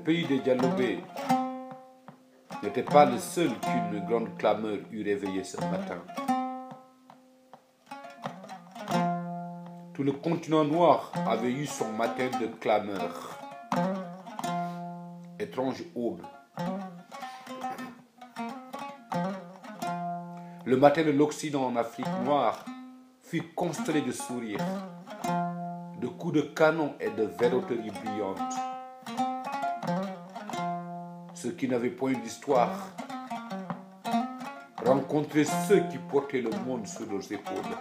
pays de Dialobé n'était pas le seul qu'une grande clameur eût réveillé ce matin. Tout le continent noir avait eu son matin de clameur. Étrange aube. Le matin de l'Occident en Afrique noire fut constellé de sourires, de coups de canon et de verroteries brillantes. Ceux qui n'avaient point d'histoire rencontraient ceux qui portaient le monde sur leurs épaules.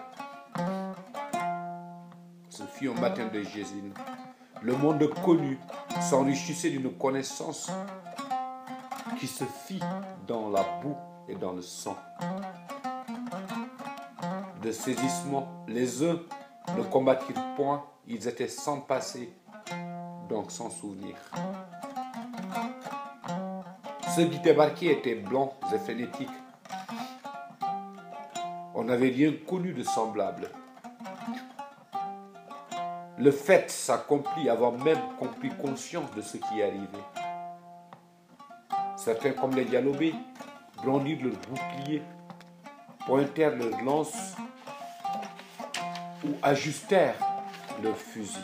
Ce fut un matin de Jésus. Le monde connu s'enrichissait d'une connaissance qui se fit dans la boue et dans le sang. De saisissement, les uns ne combattirent point, ils étaient sans passé, donc sans souvenir. Ceux qui débarquaient étaient blancs et frénétiques. On n'avait rien connu de semblable. Le fait s'accomplit avant même qu'on prit conscience de ce qui arrivait. Certains, comme les Dialobés, brandirent leurs boucliers, pointèrent leurs lances ou ajustèrent leurs fusils.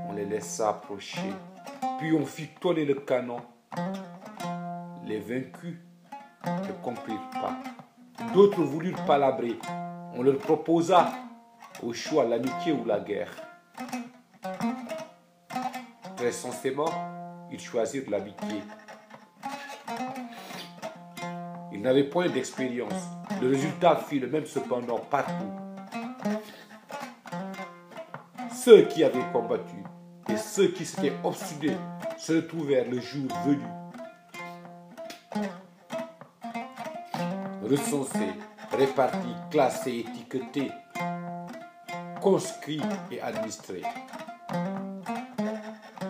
On les laissa approcher, puis on fit tonner le canon. Les vaincus ne comprirent pas. D'autres voulurent palabrer. On leur proposa au choix l'amitié ou la guerre. Très sensément, ils choisirent l'amitié. Ils n'avaient point d'expérience. Le résultat fut le même cependant partout. Ceux qui avaient combattu et ceux qui s'étaient obstinés se retrouvèrent le jour venu. Recensés, répartis, classés, étiquetés, conscrits et administrés.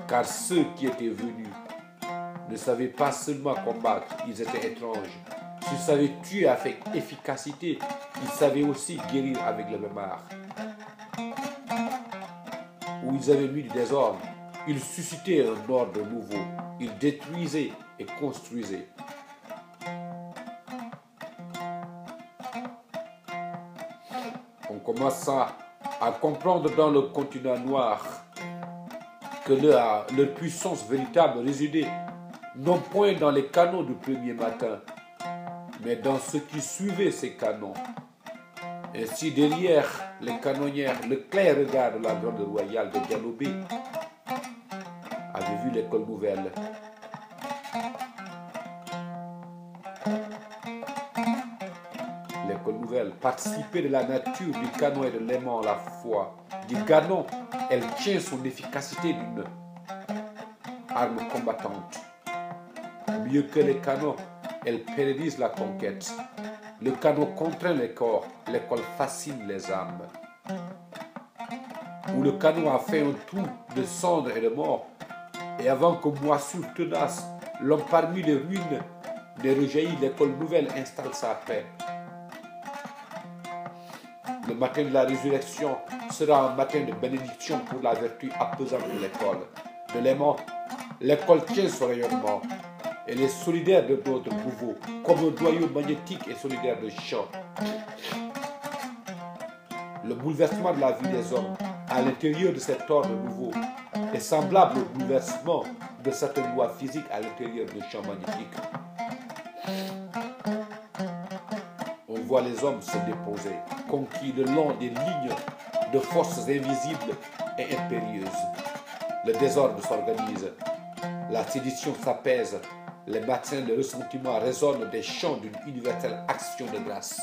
Car ceux qui étaient venus ne savaient pas seulement combattre, ils étaient étranges. S'ils savaient tuer avec efficacité, ils savaient aussi guérir avec le même art. Où ils avaient mis du désordre, ils suscitaient un ordre nouveau. Ils détruisaient et construisaient. On commença à comprendre dans le continent noir que leur puissance véritable résidait non point dans les canons du premier matin, mais dans ce qui suivait ces canons. Ainsi, derrière les canonnières, le clair regard de la grande royale de Dialobé avait vu l'école nouvelle. L'école nouvelle participait de la nature du canon et de l'aimant la foi. Du canon, elle tient son efficacité d'une arme combattante. Mieux que les canons, elle pérennise la conquête. Le canon contraint les corps, l'école fascine les âmes. Où le canon a fait un trou de cendres et de mort, et avant que moissure tenace, l'homme parmi les ruines ne rejaillit, l'école nouvelle installe sa paix. Le matin de la résurrection sera un matin de bénédiction pour la vertu apaisante de l'école. De l'aimant, l'école tient son rayonnement. Elle est solidaire de notre nouveau, comme un noyau magnétique et solidaire de champ. Le bouleversement de la vie des hommes à l'intérieur de cet ordre nouveau est semblable au bouleversement de certaines lois physiques à l'intérieur du champ magnétique. On voit les hommes se déposer, conquis le long des lignes de forces invisibles et impérieuses. Le désordre s'organise, la sédition s'apaise, les matins de ressentiment résonnent des chants d'une universelle action de grâce.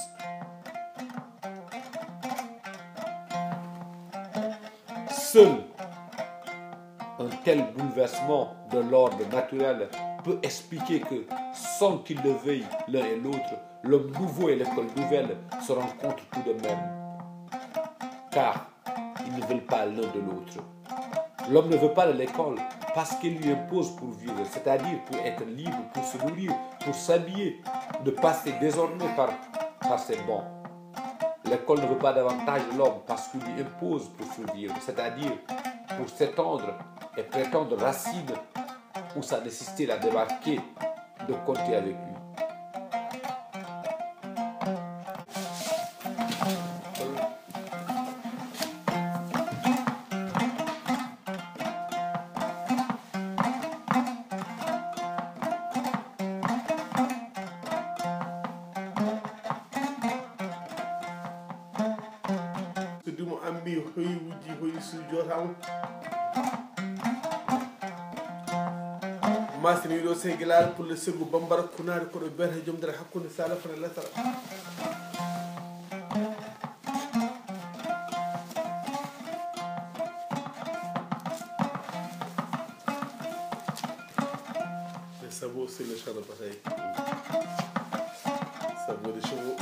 Seul un tel bouleversement de l'ordre naturel peut expliquer que, sans qu'ils le veuillent l'un et l'autre, l'homme nouveau et l'école nouvelle se rencontrent tout de même. Car ils ne veulent pas l'un de l'autre. L'homme ne veut pas de l'école parce qu'il lui impose pour vivre, c'est-à-dire pour être libre, pour se nourrir, pour s'habiller, de passer désormais par ses bancs. l'école ne veut pas davantage de l'homme parce qu'il lui impose pour survivre, c'est-à-dire pour s'étendre et prétendre racine où sa nécessité l'a débarqué de compter avec lui. masini wiɗo seygilare pour le segu bambara kunari koɗo biyata jomdere hakkude salafana lasara sabo c'est le champ de bataille sabo de chevaux